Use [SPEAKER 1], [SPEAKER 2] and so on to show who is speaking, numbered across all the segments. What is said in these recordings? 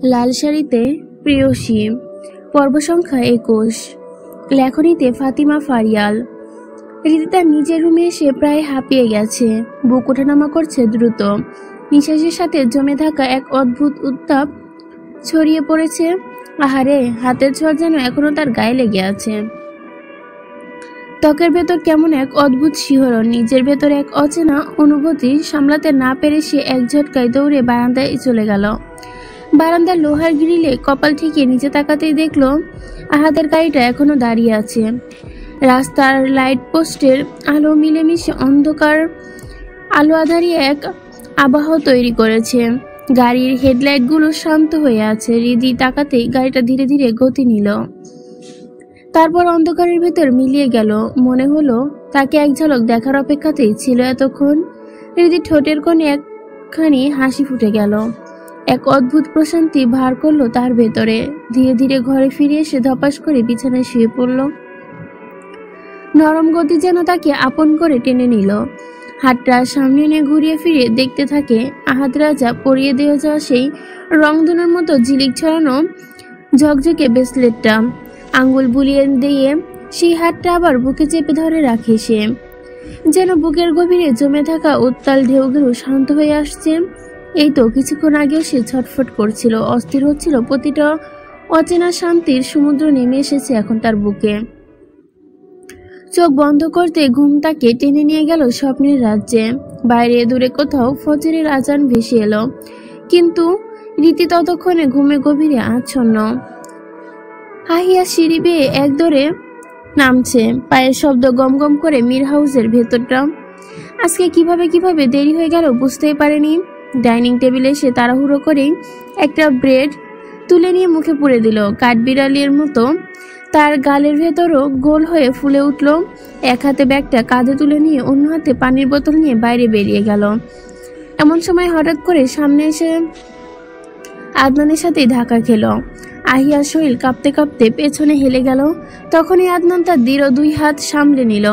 [SPEAKER 1] লাল শাড়িতে প্রেয়সী, পর্ব সংখ্যা 21। লেখনীতে ফাতিমা ফারিয়াল। রীতি তার নিজের রুমে এসে প্রায় হাঁপিয়ে গেছে, বুক ওঠানামা করছে দ্রুত। নিঃশ্বাসের সাথে জমে থাকা এক অদ্ভুত উত্তাপ ছড়িয়ে পড়েছে। আহারে, হাতের ছোঁয়া যেন এখনো তার গায়ে লেগে আছে। ত্বকের ভেতর কেমন এক অদ্ভুত শিহরণ, নিজের ভেতর এক অচেনা অনুভূতি সামলাতে না পেরে সে এক ঝটকায় দৌড়ে বারান্দায় চলে গেল। বারান্দার লোহার গ্রিলে কপাল ঠেকিয়ে নিচে তাকাতেই দেখল আহাদের গাড়িটা এখনো দাঁড়িয়ে আছে। রাস্তার লাইট পোস্টের আলো মিলেমিশে অন্ধকার আলো আধারিয়ে এক আবহ তৈরি করেছে। গাড়ির হেডলাইটগুলো শান্ত হয়ে আছে। হৃদি তাকাতেই গাড়িটা ধীরে ধীরে গতি নিল, তারপর অন্ধকারের ভেতর মিলিয়ে গেল। মনে হলো তাকে এক ঝলক দেখার অপেক্ষাতেই ছিল এতক্ষণ। হৃদি ঠোঁটের কোণে একখানি হাসি ফুটে গেল। এক অদ্ভুত প্রশান্তি ভার করলো তার ভেতরে। ধীরে ধীরে ঘরে ফিরে এসে ধপাস করে বিছানায় শুয়ে পড়ল। নরম গতি যেন তাকে আপন করে টেনে নিল। হাতটা সামনে নিয়ে ঘুরিয়ে ফিরিয়ে দেখতে থাকে আহাদ রাজা পরিয়ে দেওয়া যাওয়া সেই রংধনুর মতো ঝিলিক ছড়ানো ঝকঝকে ব্রেসলেটটা। আঙ্গুল বুলিয়ে দিয়ে সেই হাতটা আবার বুকে চেপে ধরে রাখে সে, যেন বুকের গভীরে জমে থাকা উত্তাল ঢেউগুলো শান্ত হয়ে আসছে। এই তো কিছুক্ষণ আগেও সে ছটফট করছিল, অস্থির হচ্ছিল। প্রতিটা অচেনা শান্তির সমুদ্র নেমে এসেছে এখন তার বুকে। চোখ বন্ধ করতে ঘুম তাকে টেনে নিয়ে গেল স্বপ্নের রাজ্যে। বাইরে দূরে কোথাও ফজরের আজান ভেসে এলো, কিন্তু রীতি ততক্ষণে ঘুমে গভীরে আচ্ছন্ন। আহিয়া সিঁড়ি বেয়ে এক দৌড়ে নামছে, পায়ের শব্দ গম গম করে মীর হাউসের ভেতরটা। আজকে কিভাবে দেরি হয়ে গেল বুঝতেই পারেনি। ডাইনিং টেবিলে এসে তাড়াহুড়ো করে একটা ব্রেড তুলে নিয়ে মুখে পুরে দিল। কাঠবিড়ালির মতো তার গালের ভেতরও গোল হয়ে ফুলে উঠল। এক হাতে ব্যাগটা কাঁধে তুলে নিয়ে অন্য হাতে পানির বোতল নিয়ে বাইরে বেরিয়ে গেল। এমন সময় হঠাৎ করে সামনে এসে আদনানের সাথেই ধাক্কা খেল। আহিয়ার শরীর কাঁপতে কাঁপতে পেছনে হেলে গেল। তখনই আদনান তার দৃঢ় দুই হাত সামলে নিল।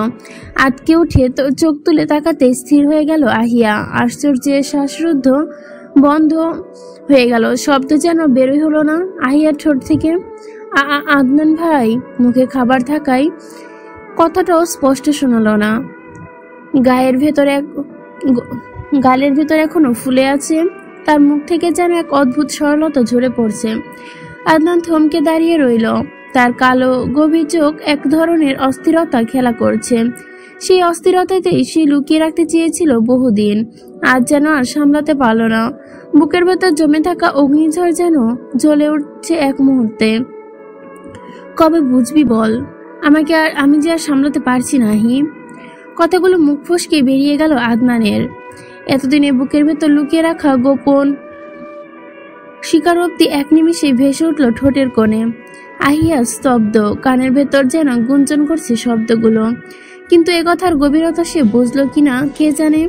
[SPEAKER 1] আটকে উঠে চোখ তুলে তাকাতে স্থির হয়ে গেল আহিয়া। আশ্চর্যের শ্বাসরুদ্ধ বন্ধ হয়ে গেল, শব্দ যেন বেরোই হলো না আহিয়ার ঠোঁট থেকে। আদনান ভাই। মুখে খাবার থাকায় কথাটাও স্পষ্ট শোনালো না। গালের ভেতর এখনো ফুলে আছে। তার মুখ থেকে যেন এক অদ্ভুত সরলতা ঝরে পড়ছে। আদনান থমকে দাঁড়িয়ে রইল। তার কালো গভীর চোখ এক ধরনের অস্থিরতা খেলা করছে। সেই অস্থিরতাতেই সে লুকিয়ে রাখতে চেয়েছিল বহুদিন, আজ যেন আর সামলাতে পারল না। বুকের ভেতর জমে থাকা অগ্নিঝড় যেন জ্বলে উঠছে এক মুহূর্তে। কবে বুঝবি বল? আমি যে আর সামলাতে পারছি না। কথাগুলো মুখ ফসকে বেরিয়ে গেল আদনানের। এতদিনে বুকের ভেতর লুকিয়ে রাখা গোপন স্বীকারোক্তি এক নিমিষে ভেসে উঠল ঠোঁটের কোণে। আহিয়া স্তব্ধ, কানের ভেতর যেন গুঞ্জন করছে শব্দগুলো। কিন্তু একথার গভীরতা সে বুঝলো কিনা কে জানে।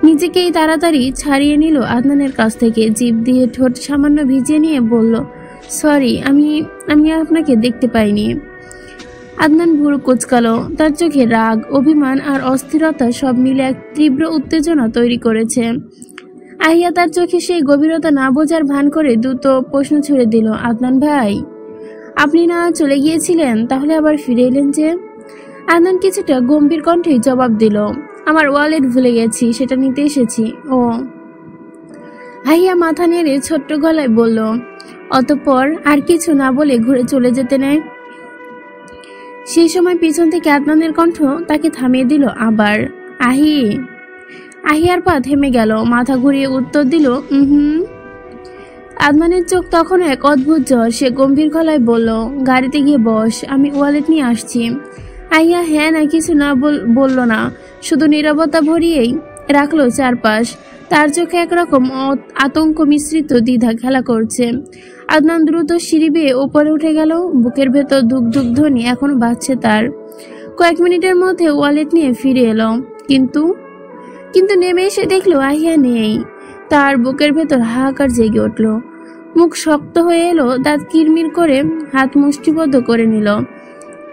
[SPEAKER 1] নিজেকেই তাড়াতাড়ি ছাড়িয়ে নিল আদনানের কাছ থেকে। জিভ দিয়ে ঠোঁট সামান্য ভিজিয়ে নিয়ে বলল, সরি, আমি আপনাকে দেখতে পাইনি। আদনান ভুরু কুঁচকালো। তার চোখে রাগ, অভিমান আর অস্থিরতা সব মিলে এক তীব্র উত্তেজনা তৈরি করেছে। আহিয়া তার চোখে সেই গভীরতা না বোঝার ভান করে দ্রুত প্রশ্ন ছুড়ে দিল, আদনান ভাই, আপনি না চলে গিয়েছিলেন, তাহলে আবার ফিরে এলেন যে? আদনান কিছুটা গম্ভীর কণ্ঠে জবাব দিল, আমার ওয়ালেট ভুলে গেছি, সেটা নিতে এসেছি। ও। আহিয়া মাথা নেড়ে ছোট্ট গলায় বলল, অতঃপর আর কিছু না বলে ঘুরে চলে যেতে নেয়। সেই সময় পিছন থেকে আদনানের কণ্ঠ তাকে থামিয়ে দিল আবার, আহিয়ার পা থেমে গেল। মাথা ঘুরিয়ে উত্তর দিল, আদনানের চোখ তখন এক অদ্ভুত জ্বর। সে গম্ভীর গলায় বলল, গাড়িতে গিয়ে বস, আমি ওয়ালেট নিয়ে আসছি। আহিয়া হ্যাঁ না কিছু না বলল না, শুধু নীরবতা ভরিয়েই রাখলো চারপাশ। তার চোখে একরকম আতঙ্ক মিশ্রিত দ্বিধা খেলা করছে। আদনান দ্রুত সিঁড়ি বেয়ে ওপরে উঠে গেল। বুকের ভেতর ধুক ধুক ধ্বনি এখনো বাজছে তার। কয়েক মিনিটের মধ্যে ওয়ালেট নিয়ে ফিরে এলো, কিন্তু নেমে এসে দেখলো আহিয়া নেই। তার বুকের ভেতর হাহাকার জেগে উঠল। মুখ শক্ত হয়ে এলো, দাঁত কিরমির করে হাত মুষ্টিবদ্ধ করে নিল।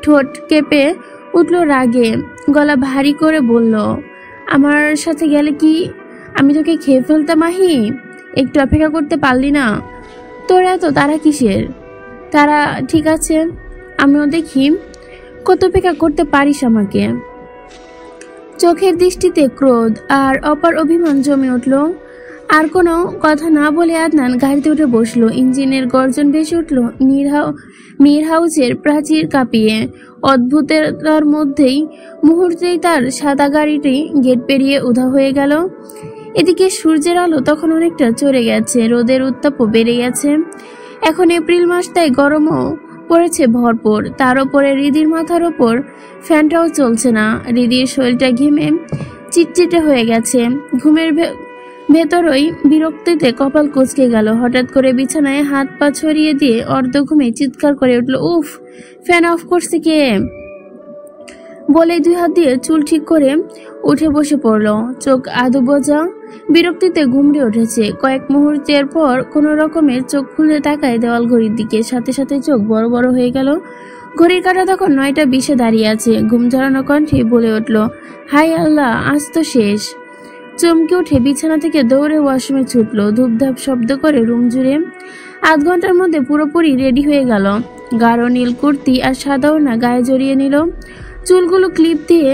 [SPEAKER 1] ঠোঁট কেঁপে উঠল রাগে, গলা ভারী করে বলল, আমার সাথে গেলে কি আমি তোকে খেয়ে ফেলতাম? একটু অপেক্ষা করতে পারলি না? তোর এত তারা কিসের? তারা ঠিক আছে, আমিও দেখি কত অপেক্ষা করতে পারিস আমাকে। চোখের দৃষ্টিতে ক্রোধ আর অপার অভিমান জমে উঠল। আর কোনো কথা না বলে আদনান গাড়িতে উঠে বসলো। ইঞ্জিনের গর্জন ভেসে উঠল মির হাউসের প্রাচীর কাঁপিয়ে। অদ্ভুততার মধ্যেই মুহূর্তেই তার সাদা গাড়িটি গেট পেরিয়ে উধাও হয়ে গেল। এদিকে সূর্যের আলো তখন অনেকটা চড়ে গেছে, রোদের উত্তাপও বেড়ে গেছে। এখন এপ্রিল মাস, তাই গরমও পড়েছে ভরপুর। তার ওপরে হৃদির মাথার ওপর ফ্যানটাও চলছে না। হৃদির শরীরটা ঘেমে চিটচিটে হয়ে গেছে। ঘুমের ভেতরই বিরক্তিতে কপাল কুঁচকে গেল। হঠাৎ করে বিছানায় হাত পা ছড়িয়ে দিয়ে অর্ধ ঘুমে চিৎকার করে উঠল, উফ, ফ্যান অফ করছে কে? বলে 2 হাত দিয়ে চুল ঠিক করে উঠে বসে পড়ল। চোখ আধো বোঝা বিরক্তিতে গুমড়ে উঠেছে। কয়েক মুহূর্তের পর কোনো রকমের চোখ খুলে তাকায় দেওয়াল ঘড়ির দিকে। সাথে সাথে চোখ বড় বড় হয়ে গেল। ঘড়ির কাঁটা তখন 9টা 20-এ দাঁড়িয়ে আছে। ঘুম ঝরানো কণ্ঠে বলে উঠল, হাই আল্লাহ, আজ তো শেষ। চমকে উঠে বিছানা থেকে দৌড়ে ওয়াশরুমে ছুটল। ধূপধাপ শব্দ করে রুম জুড়ে। আধ ঘন্টার মধ্যে পুরোপুরি রেডি হয়ে গেল। গাঢ় নীল কুর্তি আর সাদা ওড়না গায়ে জড়িয়ে নিল। চুলগুলো ক্লিপ দিয়ে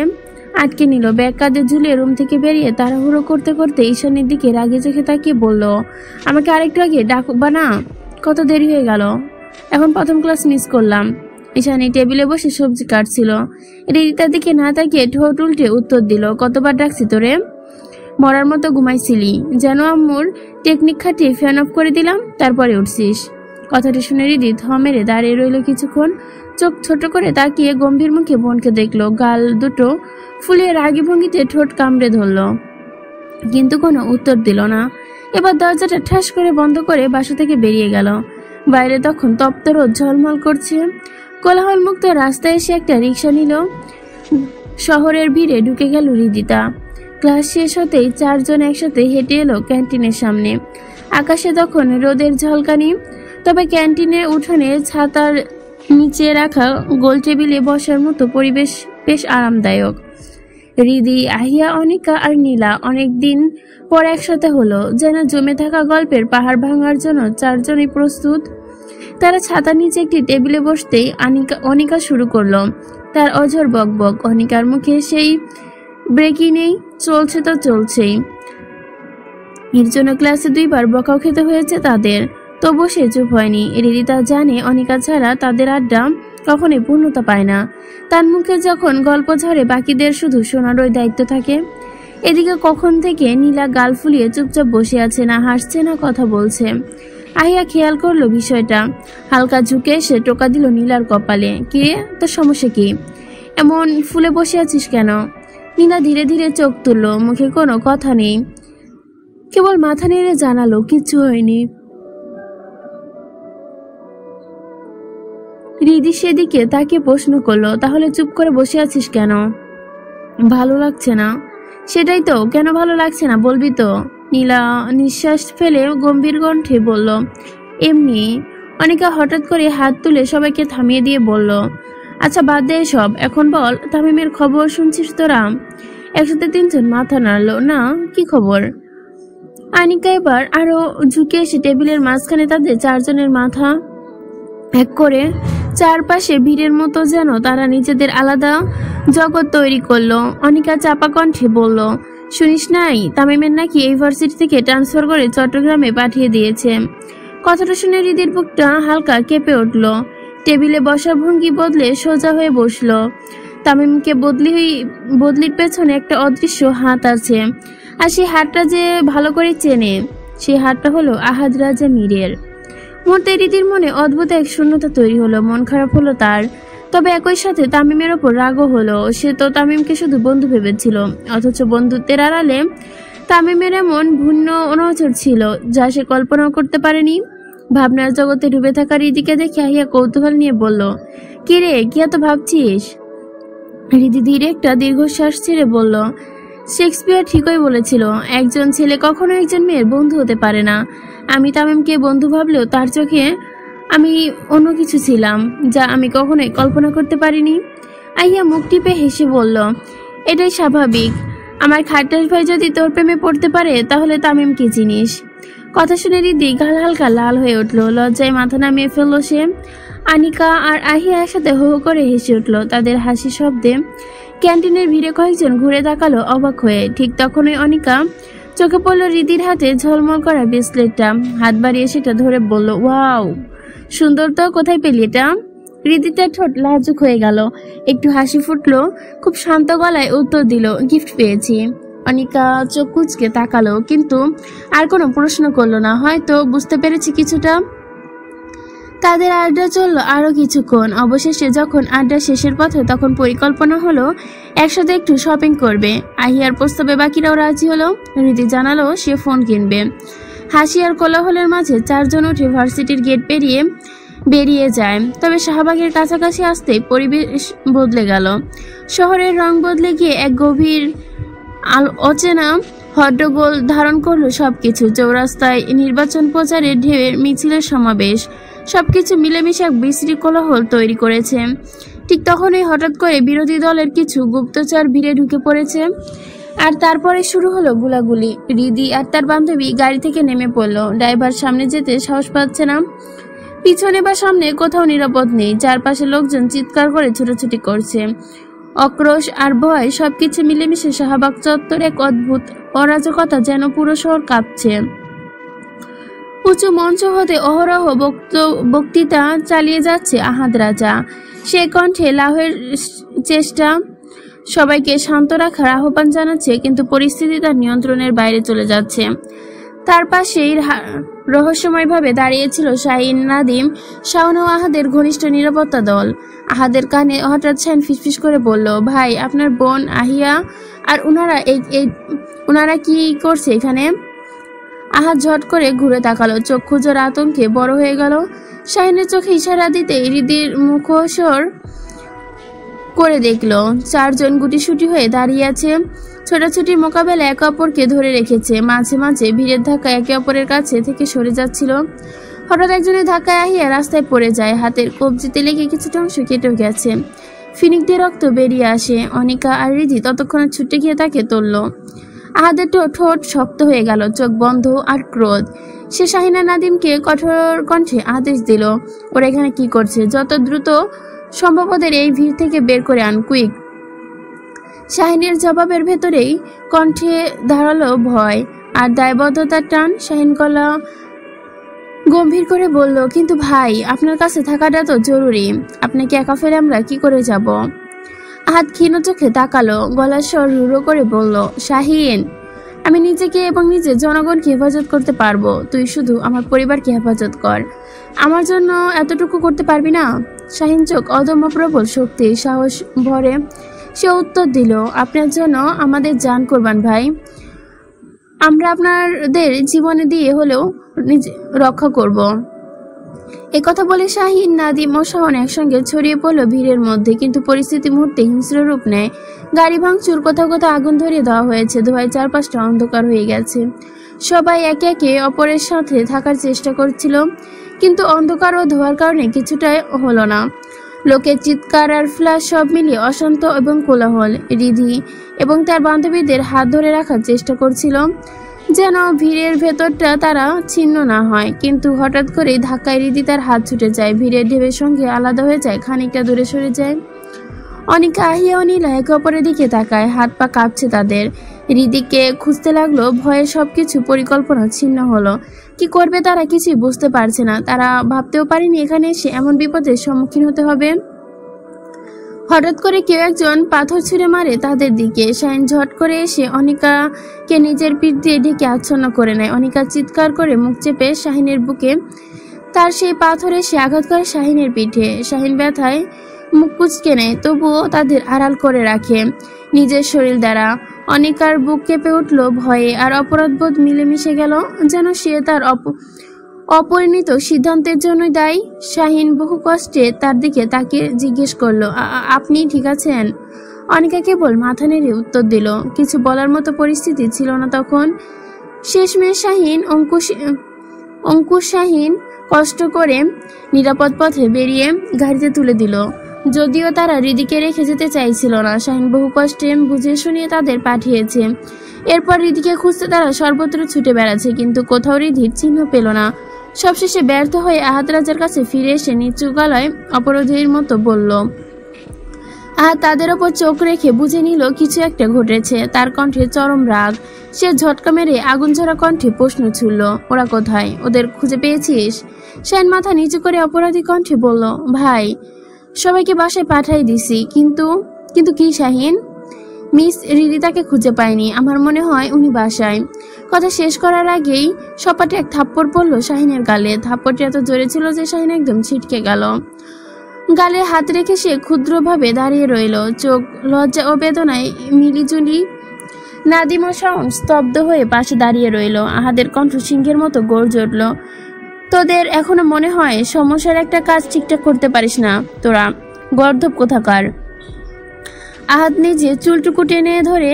[SPEAKER 1] আটকে নিল। ব্যাগ কাঁধে ঝুলিয়ে রুম থেকে বেরিয়ে তাড়াহুড়ো করতে করতে ঈশানীর দিকে রাগে চোখে তাকিয়ে বলল, আমাকে আরেকটু আগে ডাকবা না? কত দেরি হয়ে গেল, এখন প্রথম ক্লাস মিস করলাম। ঈশানী টেবিলে বসে সবজি কাটছিল। রিদিতার দিকে না তাকিয়ে ঠোঁট উল্টে উত্তর দিল, কতবার ডাকছি তোরে? মরার মতো ঘুমাইছিলি, যেন আম্মুর টেকনিক খাটিয়ে ফ্যান অফ করে দিলাম, তারপরে উঠছিস। কথাটি শুনে রিদি থ মেরে দাঁড়িয়ে রইল কিছুক্ষণ। চোখ ছোট করে তাকিয়ে গম্ভীর মুখে বোনকে দেখলো। গাল দুটো ফুলিয়ে রাগী ভঙ্গিতে ঠোঁট কামড়ে ধরল, কিন্তু কোনো উত্তর দিল না। এবার দরজাটা ঠাস করে বন্ধ করে বাসা থেকে বেরিয়ে গেল। বাইরে তখন তপ্ত রোদ ঝলমল করছে। কোলাহল মুক্ত রাস্তায় এসে একটা রিক্সা নিল। শহরের ভিড়ে ঢুকে গেল হৃদিতা। ক্লাস শেষ হতেই 4 জন একসাথে হেঁটে এলো ক্যান্টিনের সামনে। আকাশে তখন রোদের ঝলকানি, তবে ক্যান্টিনের উঠোনে ছাতার নিচে রাখা গোল টেবিলে বসার মতো পরিবেশ বেশ আরামদায়ক। হৃদি, আহিয়া, অনিকা আর নীলা অনেকদিন পর একসাথে হলো। যেন জমে থাকা গল্পের পাহাড় ভাঙার জন্য 4 জনই প্রস্তুত। তারা ছাতার নিচে একটি টেবিলে বসতেই অনিকা শুরু করলো তার অঝর বকবক। অনিকার মুখে সেই ব্রেকই নেই, চলছে তো চলছেই। এর জন্য ক্লাসে 2 বার বকাও খেতে হয়েছে তাদের, তবুও সে চুপ হয়নি। হৃদিতা জানে অনিকা ছাড়া তাদের আড্ডা কখনোই পূর্ণতা পায় না। তার মুখে যখন গল্প ঝরে, বাকিদের শুধু শোনারই দায়িত্ব থাকে। এদিকে কখন থেকে নীলা গাল ফুলিয়ে চুপচাপ বসে আছে, না হাসছে না কথা বলছে। আহিয়া খেয়াল করলো বিষয়টা। হালকা ঝুঁকে এসে টোকা দিল নীলার কপালে, কিরে, তোর সমস্যা কি? এমন ফুলে বসে আছিস কেন? নীলা ধীরে ধীরে চোখ তুলল, মুখে কোনো কথা নেই, কেবল মাথা নেড়ে জানালো কিচ্ছু হয়নি। হৃদি সেদিকে তাকে প্রশ্ন করলো, তাহলে চুপ করে বসে আছিস কেন? ভালো লাগছে না। সেটাই তো, কেন ভালো লাগছে না বলবি তো? নীলা নিঃশ্বাস ফেলে গম্ভীর কণ্ঠে বলল, এমনি। অনিকা হঠাৎ করে হাত তুলে সবাইকে থামিয়ে দিয়ে বলল, আচ্ছা বাদ দে সব, এখন বল তামিমের খবর শুনছিস তোরা? একসাথে 3 জন মাথা নাড়ল, না, কি খবর? অনিকা এবার আরো ঝুঁকে এসে টেবিলের মাঝখানে তাদের 4 জনের মাথা এক করে চারপাশে ভিড়ের মতো যেন তারা নিজেদের আলাদা জগৎ তৈরি করলো। অনিকা চাপা কণ্ঠে বলল, শুনিস নাই, তামিমের নাকি ইউনিভার্সিটি থেকে ট্রান্সফার করে চট্টগ্রামে পাঠিয়ে দিয়েছে। কথাটা শুনে হৃদির বুকটা হালকা কেঁপে উঠল। টেবিলে বসার ভঙ্গি বদলে সোজা হয়ে বসল। তামিমকে বদলির পেছনে একটা অদৃশ্য হাত আছে, আর সেই হাতটা যে ভালো করে চেনে। সেই হাতটা হলো আহাদ রাজা মীরের। মুহূর্তে হৃদির মনে অদ্ভুত এক শূন্যতা তৈরি হলো। মন খারাপ হলো তার, তবে একই সাথে তামিমের ওপর রাগও হলো। সে তো তামিমকে শুধু বন্ধু ভেবেছিল, অথচ বন্ধুত্বের আড়ালে তামিমের এমন ভিন্ন নজর ছিল যা সে কল্পনাও করতে পারেনি। ভাবনার জগতে ডুবে থাকা হৃদিকে দেখে আহিয়া কৌতূহল নিয়ে বলল, কি রে, কি এত ভাবছিস? হৃদি ধীরে একটা দীর্ঘশ্বাস ছেড়ে বলল, শেক্সপিয়ার ঠিকই বলেছিল, একজন ছেলে কখনো একজন মেয়ের বন্ধু হতে পারে না। আমি তামিমকে বন্ধু ভাবলেও তার চোখে আমি অন্য কিছু ছিলাম, যা আমি কখনোই কল্পনা করতে পারিনি। আহিয়া মুখ টিপে হেসে বলল, এটাই স্বাভাবিক। আমার খাট্টাস ভাই যদি তোর প্রেমে পড়তে পারে, তাহলে তামিমকে চিনিস। কথা শুনে রিদি গাল হালকা লাল হয়ে উঠল, লজ্জায় মাথা নামিয়ে ফেললো সে। আনিকা আর আহিয়া একসাথে হো হো করে হেসে উঠল তাদের হাসি শব্দে। ক্যান্টিনের ভিড়ে কয়েকজন ঘুরে তাকালো অবাক হয়ে। ঠিক তখনই অনিকা চোখে পড়ল রিদির হাতে ঝলমল করা ব্রেসলেটটা। হাত বাড়িয়ে সেটা ধরে বলল, ওয়াও সুন্দর তো, কোথায় পেলি এটা? রিদিতার ঠোঁট লাজুক হয়ে গেল, একটু হাসি ফুটলো, খুব শান্ত গলায় উত্তর দিল, গিফট পেয়েছি। অনিকা চোখ কুচকে তাকালো, কিন্তু আর কোনো প্রশ্ন করলো না, হয়তো বুঝতে পেরেছি কিছুটা। তাদের আড্ডা চললো আরো কিছুক্ষণ। অবশেষে যখন আড্ডা শেষের পথে, তখন পরিকল্পনা হলো একসাথে একটু শপিং করবে। আহিয়ার প্রস্তাবে বাকিরাও রাজি হলো। রিদি জানালো সে ফোন কিনবে। হাসি আর কোলাহলের মাঝে চারজন উঠে ভার্সিটির গেট পেরিয়ে বেরিয়ে যায়। তবে শাহবাগের কাছাকাছি আসতেই পরিবেশ বদলে গেল। শহরের রং বদলে গিয়ে এক গভীর অচেনা হট্টগোল ধারণ করলো সবকিছু। চৌরাস্তায় নির্বাচন প্রচারের ঢেউয়ের মিছিলের সমাবেশ, সবকিছু মিলেমিশে এক বিশ্রী কোলাহল তৈরি করেছে। ঠিক তখনই হঠাৎ করে বিরোধী দলের কিছু গুপ্তচর ভিড়ে ঢুকে পড়েছে, আর তারপরে শুরু হলো গুলাগুলি। রিদি আর তার বান্ধবী গাড়ি থেকে নেমে পড়লো। ড্রাইভার সামনে যেতে সাহস পাচ্ছে না, পিছনে বা সামনে কোথাও নিরাপদ নেই। চারপাশে লোকজন চিৎকার করে ছোটাছুটি করছে। অক্রোশ আর ভয় সবকিছু মিলেমিশে শাহবাগ চত্বর এক অদ্ভুত অরাজকতা, যেন পুরো শহর কাঁপছে। উঁচু মঞ্চ হতে অহরহ বক্তৃতা চালিয়ে যাচ্ছে আহাদ রাজা। সে কণ্ঠে লাহের চেষ্টা সবাইকে শান্ত রাখার আহ্বান জানাচ্ছে, কিন্তু পরিস্থিতি তার নিয়ন্ত্রণের বাইরে চলে যাচ্ছে। তার পাশেই রহস্যময়ভাবে দাঁড়িয়েছিল শাহিন, নাদিম, শাওন ও আহাদের ঘনিষ্ঠ নিরাপত্তা দল। আহাদের কানে হঠাৎ শাহিন ফিসফিস করে বলল, ভাই আপনার বোন আহিয়া আর উনারা কি করছে এখানে? আহাদ ঝট করে ঘুরে তাকালো, চক্ষু জোর আতঙ্কে বড় হয়ে গেল। শাহিনের চোখে ইশারা দিতে রিদির মুখোসর করে দেখলো চারজন গুটিসুটি হয়ে দাঁড়িয়ে আছে। ছোটাছুটির মোকাবেলা একে অপরকে ধরে রেখেছে। মাঝে মাঝে ভিড়ের ধাক্কা একে অপরের কাছে থেকে সরে যাচ্ছিল। হঠাৎ একজনের ধাক্কায় আহিয়া রাস্তায় পড়ে যায়। হাতের কবজিতে লেগে কিছুটা অংশ কেটে গেছে। ফিনিক দিয়ে রক্ত বেরিয়ে আসে। অনিকা আর রিদি ততক্ষণে ছুটে গিয়ে তাকে তুলল। আহাদের ঠোঁট শক্ত হয়ে গেল, চোখ বন্ধ আর ক্রোধ। সে শাহিনা নাদিমকে কঠোর কণ্ঠে আদেশ দিল, ওরা এখানে কি করছে? যত দ্রুত সম্ভব ওদের এই ভিড় থেকে বের করে আন, কুইক। শাহিনের জবাবের ভেতরেই কণ্ঠে ধারালো ভয় আর দায়বদ্ধতার টান। শাহিন গলা গম্ভীর করে বলল, কিন্তু ভাই আপনার কাছে থাকাটা তো জরুরি, আপনাকে একা ফেলে আমরা কি করে যাব? আহাদ ক্ষীণ চোখে তাকালো, গলার স্বর রুড়ো করে বলল, শাহিন আমি নিজেকে এবং নিজের জনগণকে হেফাজত করতে পারবো, তুই শুধু আমার পরিবারকে হেফাজত কর। আমার জন্য এতটুকু করতে পারবি না? শাহিন চোখ অদম্য প্রবল শক্তি সাহস ভরে সে উত্তর দিল, আপনার জন্য আমাদের জান কোরবান ভাই, আমরা আপনাদের জীবনে দিয়ে হলেও নিজে রক্ষা করব। এ কথা বলে শাহিন, নাদিম ও শাওন একসঙ্গে ছড়িয়ে পড়ল ভিড়ের মধ্যে। কিন্তু পরিস্থিতি মুহূর্তে হিংস্র রূপ নেয়। গাড়ি ভাঙচুর, কোথাও কোথাও আগুন ধরিয়ে দেওয়া হয়েছে। ধোঁয়ায় চারপাশটা অন্ধকার হয়ে গেছে। সবাই একে একে অপরের সাথে থাকার চেষ্টা করছিল, কিন্তু অন্ধকার ও ধোঁয়ার কারণে কিছুটাই হলো না। লোকের চিৎকার আর ফ্ল্যাশ সব মিলিয়ে অশান্ত এবং কোলাহল। রিধি এবং তার বান্ধবীদের হাত ধরে রাখার চেষ্টা করছিল, যেন ভিড়ের ভেতরটা তারা ছিন্ন না হয়। কিন্তু হঠাৎ করেই ধাক্কায় রিধি তার হাত ছুটে যায়। ভিড়ের ঢেউয়ের সঙ্গে আলাদা হয়ে যায়, খানিকটা দূরে সরে যায়। অনিকা, আহিয়া ও নীলা একে অপরের দিকে তাকায়, হাত পা কাঁপছে তাদের। রিদিকে খুঁজতে লাগলো, ভয়ে সবকিছু পরিকল্পনা ছিন্ন হলো। কি করবে তারা কিছুই বুঝতে পারছে না। তারা ভাবতেও পারেনি এখানে এসে এমন বিপদের সম্মুখীন হতে হবে। হঠাৎ করে কেউ একজন পাথর ছুঁড়ে মারে তাদের দিকে। শাহিন ঝট করে এসে অনিকাকে নিজের পিঠ দিয়ে ঢেকে আচ্ছন্ন করে নেয়। অনিকা চিৎকার করে মুখ চেপে শাহিনের বুকে তার সেই পাথর এসে আঘাত করে শাহিনের পিঠে। শাহিন ব্যথায় মুখ কুঁচকে নেয়, তবুও তাদের আড়াল করে রাখে নিজের শরীর দ্বারা। অনিকার বুক কেঁপে উঠল ভয়ে আর অপরাধবোধ মিলেমিশে গেল, যেন সে তার অপরিণত সিদ্ধান্তের জন্যই দায়ী। শাহিন বহু কষ্টে তার দিকে তাকিয়ে জিজ্ঞেস করলো, আপনি ঠিক আছেন? অনিকা কেবল মাথা নেড়ে উত্তর দিল। কিছু বলার মতো পরিস্থিতি ছিল না তখন। শেষমেশ অঙ্কুশ শাহিন কষ্ট করে নিরাপদ পথে বেরিয়ে গাড়িতে তুলে দিল। যদিও তারা রিদিকে রেখে যেতে চাইছিল না, শাহিন বহু কষ্টে বুঝিয়ে শুনিয়ে তাদের পাঠিয়েছে। এরপর রিদিকে খুঁজতে তারা সর্বত্র ছুটে বেড়াচ্ছে, কিন্তু কোথাও রিদির চিহ্ন পেল না। সবশেষে ব্যর্থ হয়ে আহাদ রাজার কাছে ফিরে এসে নিচু গলায় অপরাধীর মতো বলল। আহাদ তাদের ওপর চোখ রেখে বুঝে নিল কিছু একটা ঘটেছে। তার কণ্ঠে চরম রাগ। সে ঝটকা মেরে আগুন ঝরা কণ্ঠে প্রশ্ন ছুড়ল, ওরা কোথায়? ওদের খুঁজে পেয়েছিস? শাহিন মাথা নিচু করে অপরাধী কণ্ঠে বলল, ভাই, সবাইকে বাসায় পাঠাই দিছি। কিন্তু কিন্তু কি শাহিন? মিস রিদিতাকে খুঁজে পায়নি। আমার মনে হয় উনি বাসায়। কথা শেষ করার আগেই সপাটে এক থাপ্পড় পড়ল শাহিনের গালে। থাপ্পড়টি এত জোরে ছিল যে শাহিন একদম ছিটকে গেল। গালে হাত রেখে সে ক্ষুদ্রভাবে দাঁড়িয়ে রইল, চোখ লজ্জা ও বেদনায় মিলিজুলি। নাদিম ও শাওন স্তব্ধ হয়ে পাশে দাঁড়িয়ে রইল। আহাদের কণ্ঠ সিংহের মতো গর্জে উঠল, তোদের এখনো মনে হয় সমস্যার একটা কাজ ঠিকঠাক করতে পারিস না তোরা, গর্ধব কোথাকার। আহাদ নিজে চুলটুকু টেনে ধরে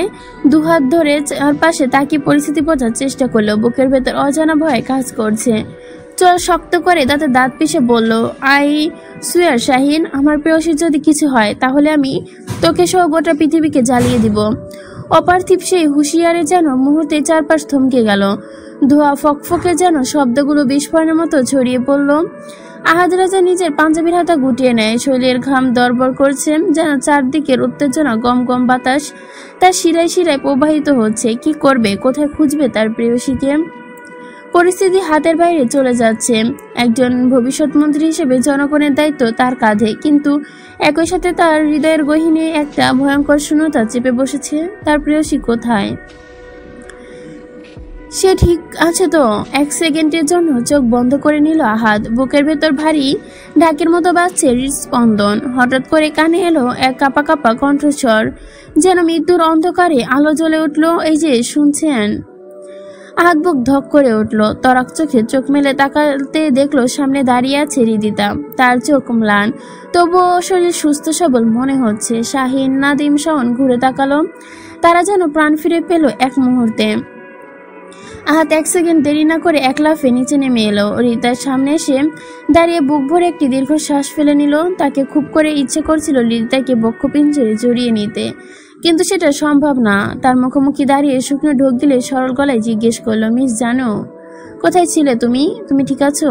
[SPEAKER 1] দুহাত ধরে চারপাশে তাকিয়ে পরিস্থিতি বোঝার চেষ্টা করলো। বুকের ভেতর অজানা ভয় কাজ করছে। চোখ শক্ত করে তাতে দাঁত পিষে বলল, আই সুয়ার শাহিন, আমার প্রেয়সীর যদি কিছু হয় তাহলে আমি তোকে সহ গোটা পৃথিবীকে জ্বালিয়ে দিব। অপার্থিব সেই হুঁশিয়ারে যেন মুহূর্তে চারপাশ থমকে গেল। ধোয়া ফকফকে যেন শব্দগুলো বিস্ফোরণের মতো ছড়িয়ে পড়ল। আহাদ রাজা নিজের পাঞ্জাবির হাতা গুটিয়ে নেয়। শরীরের ঘাম দরবর করছে, যেন চারদিকের উত্তেজনা গম গম বাতাস তার শিরায় শিরায় প্রবাহিত হচ্ছে। কি করবে, কোথায় খুঁজবে তার প্রেয়সীকে? পরিস্থিতি হাতের বাইরে চলে যাচ্ছে। একজন ভবিষ্যৎ মন্ত্রী হিসেবে জনগণের দায়িত্ব তার কাঁধে, কিন্তু একই সাথে তার হৃদয়ের গহীনে একটা ভয়ঙ্কর শূন্যতা চেপে বসেছে। তার প্রেয়সী কোথায়? সে ঠিক আছে তো? এক সেকেন্ডের জন্য চোখ বন্ধ করে নিল আহাদ। বুকের ভেতর ভারী ঢাকের মতো বাজছে হৃদস্পন্দন। হঠাৎ করে কানে এলো এক কাঁপা কাঁপা কণ্ঠস্বর, যেন মৃত্যুর অন্ধকারে আলো জ্বলে উঠল। এই যে শুনছেন? আহাদ বুক ধক করে উঠল। তরাক চোখে চোখ মেলে তাকাতে দেখলো সামনে দাঁড়িয়ে আছে রিদিতা। তার চোখ ম্লান, তবুও শরীর সুস্থ সবল মনে হচ্ছে। শাহিন, নাদিম, শাওন ঘুরে তাকালো। তারা যেন প্রাণ ফিরে পেল এক মুহূর্তে। আহাদ এক সেকেন্ড দেরি না করে এক লাফে নিচে নেমে এলো। রিতার সামনে এসে দাঁড়িয়ে বুক ভরে একটি দীর্ঘ শ্বাস ফেলে নিল। তাকে খুব করে ইচ্ছে করছিল রিতাকে বক্ষ পিঞ্জরে জড়িয়ে নিতে, কিন্তু সেটা সম্ভব না। তার মুখোমুখি দাঁড়িয়ে শুকনো ঢোক গিলে সরল গলায় জিজ্ঞেস করলো, মিস জানো, কোথায় ছিলে তুমি? তুমি ঠিক আছো?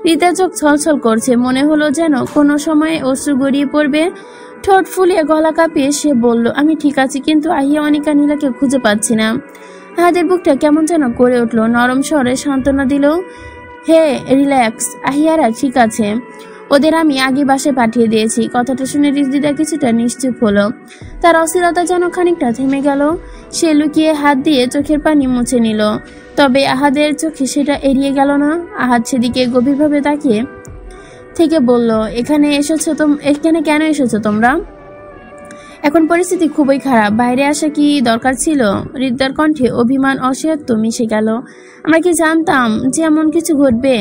[SPEAKER 1] রিতার চোখ ছলছল করছে। মনে হলো যেন কোনো সময় অশ্রু গড়িয়ে পড়বে। ঠোঁট ফুলিয়ে গলা কাঁপিয়ে সে বলল, আমি ঠিক আছি, কিন্তু আহিয়া, অনিকা, নীলাকে খুঁজে পাচ্ছি না। আহাদের বুকটা কেমন যেন করে উঠল। নরম স্বরে সান্ত্বনা দিল, হে রিল্যাক্স, আহিয়ারা ঠিক আছে, ওদের আমি আগে বাসায় পাঠিয়ে দিয়েছি। কথাটা শুনে রিদিতা কিছুটা নিশ্চুপ হলো। তার অস্থিরতা যেন খানিকটা থেমে গেল। সে লুকিয়ে হাত দিয়ে চোখের পানি মুছে নিল, তবে আহাদের চোখে সেটা এড়িয়ে গেল না। আহাদ সেদিকে গভীরভাবে তাকিয়ে থেকে বলল, এখানে কেন এসেছো তোমরা? এখন পরিস্থিতি খুবই খারাপ, বাইরে আসা কি দরকার ছিল? রিদ্দার কণ্ঠে অভিমান অসহায়ত্ব মিশে গেল। আমরা কি জানতাম যে এমন কিছু ঘটবে?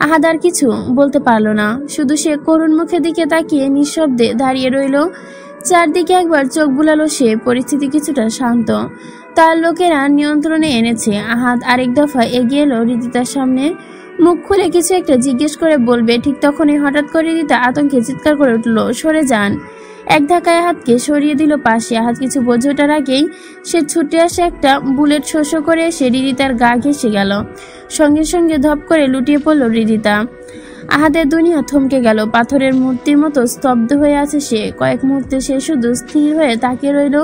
[SPEAKER 1] আহাদ আর কিছু বলতে পারল না, শুধু সে করুণ মুখের দিকে তাকিয়ে নিঃশব্দে দাঁড়িয়ে রইল। চারদিকে একবার চোখ বুলালো সে। পরিস্থিতি কিছুটা শান্ত, তার লোকেরা নিয়ন্ত্রণে এনেছে। আহাদ আরেক দফা এগিয়ে এলো রিদিতার সামনে। মুখ খুলে কিছু একটা জিজ্ঞেস করে বলবে, ঠিক তখনই হঠাৎ করে রিদিতা আতঙ্কে চিৎকার করে উঠল, সরে যান। এক ধাক্কায় আহাদকে সরিয়ে দিল পাশে। আহাদ কিছু বোঝে ওঠার আগেই সে ছুটে আসে একটা বুলেট শোষ করে এসে রিদিতার গা ঘেঁষে গেল। সঙ্গে সঙ্গে ধপ করে লুটিয়ে পড়ল রিদিতা। আহাদের দুনিয়া থমকে গেল। পাথরের মূর্তির মতো স্তব্ধ হয়ে আছে সে। কয়েক মুহূর্তে সে শুধু স্থির হয়ে তাকিয়ে রইল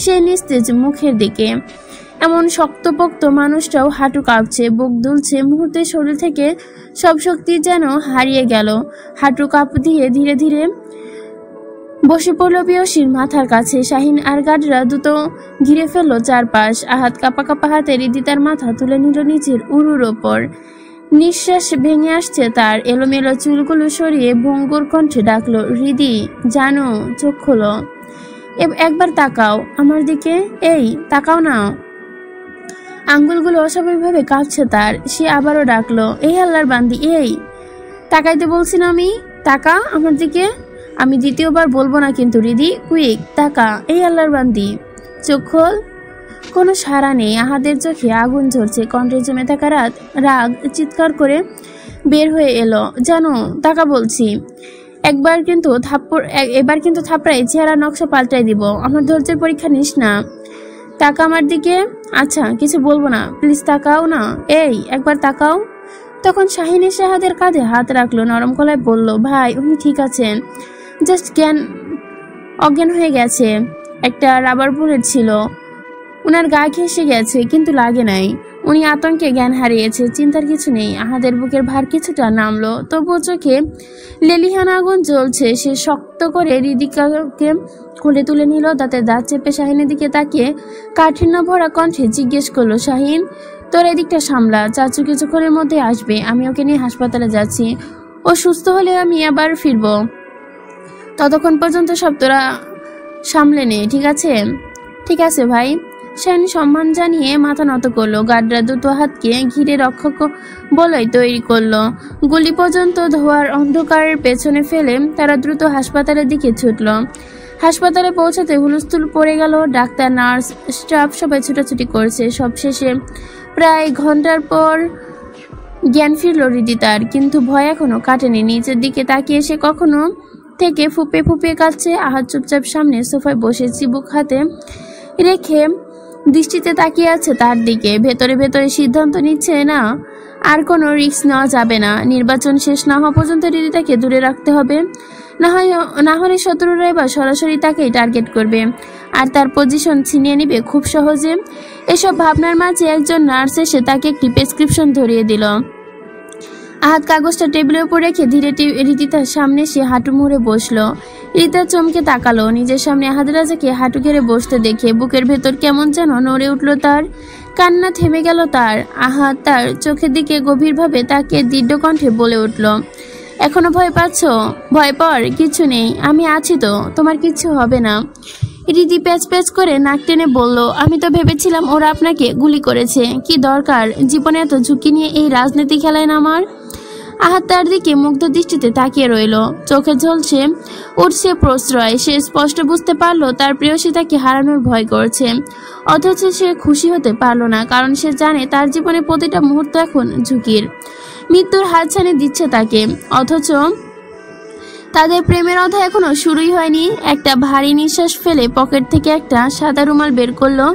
[SPEAKER 1] সে নিস্তেজ মুখের দিকে। এমন শক্তপোক্ত মানুষটাও হাঁটু কাঁপছে, বুক দুলছে। মুহূর্তে শরীর থেকে সব শক্তি যেন হারিয়ে গেল। হাঁটু কাঁপ দিয়ে ধীরে ধীরে বসে পড়ল প্রেয়সীর মাথার কাছে। শাহিন আর গার্ডরা দ্রুত ঘিরে ফেললো চারপাশ। আহাদ কাঁপা কাঁপা হাতে রিদিতার মাথা তুলে নিল নিচের উরুর ওপর। নিঃশ্বাস ভেঙে আসছে তার। এলোমেলো চুলগুলো সরিয়ে ভঙ্গুর কণ্ঠে ডাকলো, রিদি জানো, চোখ খোলো, একবার তাকাও আমার দিকে, এই তাকাও না। আঙ্গুলগুলো অস্বাভাবিকভাবে কাঁপছে তার। সে আবারও ডাকলো, এই আল্লাহর বান্দি, এই তাকাইতে বলছি না আমি, তাকা আমার দিকে। আমি দ্বিতীয়বার বলবো না কিন্তু রিদি, কুইক তাকা, এই আল্লাহর বান্দি, চোখ খোল। কোনো সাড়া নেই। আহাদের চোখে আগুন ঝরছে। কণ্ঠে জমে থাকা রাগ চিৎকার করে বের হয়ে এলো, জানো, তাকা বলছি। এবার কিন্তু থাপ্পড়ায় চেহারা নকশা পাল্টাই দিব। আমার ধৈর্যের পরীক্ষা নিস না। তাকা আমার দিকে। আচ্ছা কিছু বলবো না, প্লিজ তাকাও না। এই একবার তাকাও। তখন শাহিন এসে হাতের কাঁধে হাত রাখলো, নরম গলায় বলল, ভাই উনি ঠিক আছেন, জাস্ট অজ্ঞান হয়ে গেছে। একটা রাবার বুলেট ছিল, উনার গা ঘেঁষে গেছে কিন্তু লাগে নাই। উনি আতঙ্কে জ্ঞান হারিয়েছে, চিন্তার কিছু নেই। আহাদের বুকের ভার কিছুটা নামলো, তবুও চোখে লেলিহান আগুন জ্বলছে। সে শক্ত করে হৃদিকাকে কোলে তুলে নিল, দাঁতে দাঁত চেপে শাহিনের দিকে তাকিয়ে কাঠিন্য ভরা কণ্ঠে জিজ্ঞেস করলো, শাহিন তোর এদিকটা সামলা, চাচু কিছুক্ষণের মধ্যে আসবে, আমি ওকে নিয়ে হাসপাতালে যাচ্ছি। ও সুস্থ হলে আমি আবার ফিরবো, ততক্ষণ পর্যন্ত সব তোরা সামলে নে, ঠিক আছে? ঠিক আছে ভাই। শাহিন সম্মান জানিয়ে মাথা নত করলো, গার্ডরা দুটো হাতকে ঘিরে রক্ষক বলয় তৈরি করলো। গুলি পর্যন্ত ধোয়ার অন্ধকারের পেছনে ফেলে তারা দ্রুত হাসপাতালের দিকে ছুটল। হাসপাতালে পৌঁছাতে হুলস্থুল পড়ে গেল। ডাক্তার, নার্স, স্টাফ সবাই ছুটাছুটি করছে। সবশেষে প্রায় ঘন্টার পর জ্ঞান ফিরল হৃদিতার, কিন্তু ভয় এখনো কাটেনি। নিচের দিকে তাকিয়ে সে কখনো থেকে ফুপে ফুপে কাঁদছে। আহাদ চুপচাপ সামনে সোফায় বসে চিবুক হাতে রেখে দৃষ্টিতে তাকিয়ে আছে তার দিকে। ভেতরে ভেতরে সিদ্ধান্ত নিচ্ছে না, আর কোনো রিস্ক নেওয়া যাবে না। নির্বাচন শেষ না হওয়া পর্যন্ত হৃদিতাকে দূরে রাখতে হবে, না হলে শত্রুরা এবার সরাসরি তাকেই টার্গেট করবে আর তার পজিশন ছিনিয়ে নিবে খুব সহজে। এসব ভাবনার মাঝে একজন নার্স এসে তাকে একটি প্রেসক্রিপশন ধরিয়ে দিল। আহাদ কাগজটা টেবিলের উপর রেখে ধীরে হৃদিতার সামনে সে হাঁটু মুড়ে বসলো। হৃদিতা চমকে তাকালো, নিজের সামনে আহাদ রাজাকে হাঁটু ঘেরে বসতে দেখে বুকের ভেতর কেমন যেন নড়ে উঠল তার। কান্না থেমে গেল তার। আহাদ তার চোখের দিকে গভীরভাবে তাকিয়ে দৃঢ় কণ্ঠে বলে উঠল, এখনো ভয় পাচ্ছ? ভয় পাওয়ার কিছু নেই, আমি আছি তো, তোমার কিছু হবে না। হৃদি প্যাচ প্যাচ করে নাক টেনে বলল, আমি তো ভেবেছিলাম ওরা আপনাকে গুলি করেছে, কি দরকার জীবনে এত ঝুঁকি নিয়ে এই রাজনীতি খেলায় নামার। আহাদ তার দিকে মুগ্ধ দৃষ্টিতে তাকিয়ে রইল, চোখে ঝলসে উঠছে প্রশ্রয়। সে স্পষ্ট বুঝতে পারলো তার প্রেয়সী তাকে হারানোর ভয় করছে, অথচ সে খুশি হতে পারল না, কারণ সে জানে তার জীবনে প্রতিটা মুহূর্ত এখন ঝুঁকির। মৃত্যুর হাতছানি দিচ্ছে তাকে, অথচ তাদের প্রেমের অধ্যায় এখনো শুরুই হয়নি। একটা ভারী নিঃশ্বাস ফেলে পকেট থেকে একটা সাদা রুমাল বের করলো,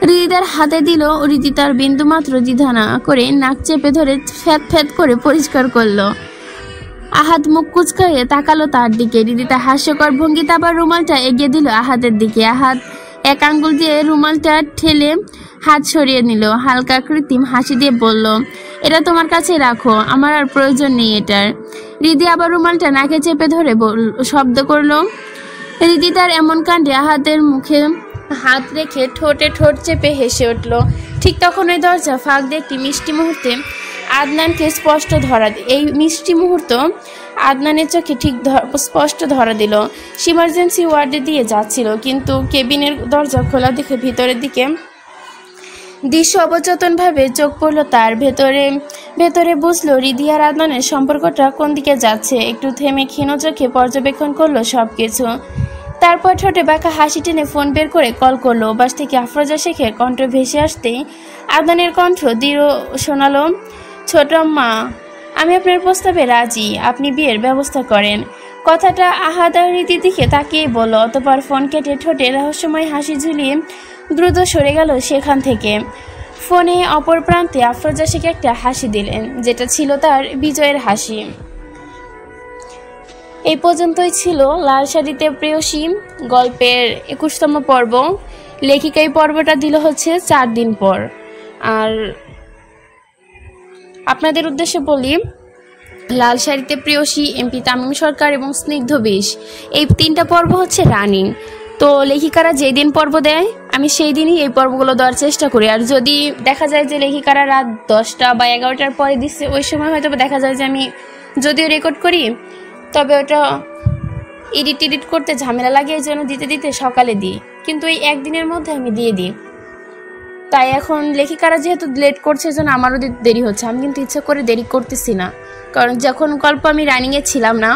[SPEAKER 1] হৃদিতার হাতে দিল। হৃদিতার বিন্দুমাত্র দ্বিধা না করে নাক চেপে ধরে ফ্যাত ফ্যাত করে পরিষ্কার করলো। আহাদ মুখ কুচকাইয়ে তাকালো তার দিকে। হৃদিতা হাস্যকর ভঙ্গিতে আবার রুমালটা এগিয়ে দিল আহাদের দিকে। আহাদ এক আঙ্গুল দিয়ে রুমালটা ঠেলে হাত সরিয়ে নিল, হালকা কৃত্রিম হাসি দিয়ে বলল, এটা তোমার কাছে রাখো, আমার আর প্রয়োজন নেই এটার। হৃদি আবার রুমালটা নাকে চেপে ধরে শব্দ করলো। হৃদি তার এমন কাণ্ডে আহাদের মুখে হাত রেখে ঠোঁটে ঠোঁট চেপে হেসে উঠল। ঠিক তখন ওই দরজা ফাঁক দিয়ে একটি মিষ্টি মুহূর্তে আদনানকে স্পষ্ট ধরা এই মিষ্টি মুহূর্ত আদনানের চোখে ঠিক স্পষ্ট ধরা দিল। ইমার্জেন্সি ওয়ার্ডে দিয়ে যাচ্ছিল, কিন্তু কেবিনের দরজা খোলা দেখে ভিতরের দিকে দৃশ্য অবচেতনভাবে চোখ পড়ল তার। ভেতরে বুঝলো হৃদি আর আদনানের সম্পর্কটা কোন দিকে যাচ্ছে। একটু থেমে ক্ষীণ চোখে পর্যবেক্ষণ করলো সবকিছু, তারপর ঠোঁটে বাঁকা হাসি টেনে ফোন বের করে কল করলো। বাস থেকে আফরোজা শেখের কণ্ঠ ভেসে আসতেই আদনানের কণ্ঠ দৃঢ় শোনালো, ছোট আম্মা, আমি আপনার প্রস্তাবে রাজি, আপনি বিয়ের ব্যবস্থা করেন। কথাটা আহাদ আর হৃদির দিকে তাকিয়ে বলল, অতঃপর ফোন কেটে ঠোঁটে রহস্যময় হাসি ঝুলিয়ে দ্রুত সরে গেল সেখান থেকে। ফোনে অপর প্রান্তে আফরোজা শেখ একটা হাসি দিলেন, যেটা ছিল তার বিজয়ের হাসি। এই পর্যন্তই ছিল লাল শাড়িতে প্রেয়সী গল্পের 21তম পর্ব। লেখিকা এই পর্বটা দিল হচ্ছে 4 দিন পর। আর আপনাদের উদ্দেশ্যে বলি, লাল শাড়িতে প্রেয়সী, এমপি তামিম সরকার এবং স্নিগ্ধ বিষ, এই 3টা পর্ব হচ্ছে রানিং। তো লেখিকারা যেই দিন পর্ব দেয় আমি সেই দিনই এই পর্বগুলো দেওয়ার চেষ্টা করি। আর যদি দেখা যায় যে লেখিকারা রাত 10টা বা 11টার পরে দিচ্ছে, ওই সময় হয়তো দেখা যায় যে আমি যদিও রেকর্ড করি, তবে ওটা এডিট করতে ঝামেলা লাগে, এই জন্য দিতে সকালে দিই, কিন্তু এই একদিনের মধ্যে আমি দিয়ে দিই। তাই এখন লেখিকারা যেহেতু লেট করছে, যেন আমারও দেরি হচ্ছে। আমি কিন্তু ইচ্ছা করে দেরি করতেছি না, কারণ যখন গল্প আমি রানিংয়ে ছিলাম না,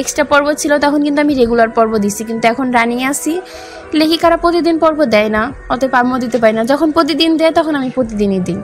[SPEAKER 1] এক্সট্রা পর্ব ছিল, তখন কিন্তু আমি রেগুলার পর্ব দিচ্ছি, কিন্তু এখন রানিংয়ে আসি। লেখিকারা প্রতিদিন পর্ব দেয় না, অতএব আমিও দিতে পারি না। যখন প্রতিদিন দেয় তখন আমি প্রতিদিনই দিই।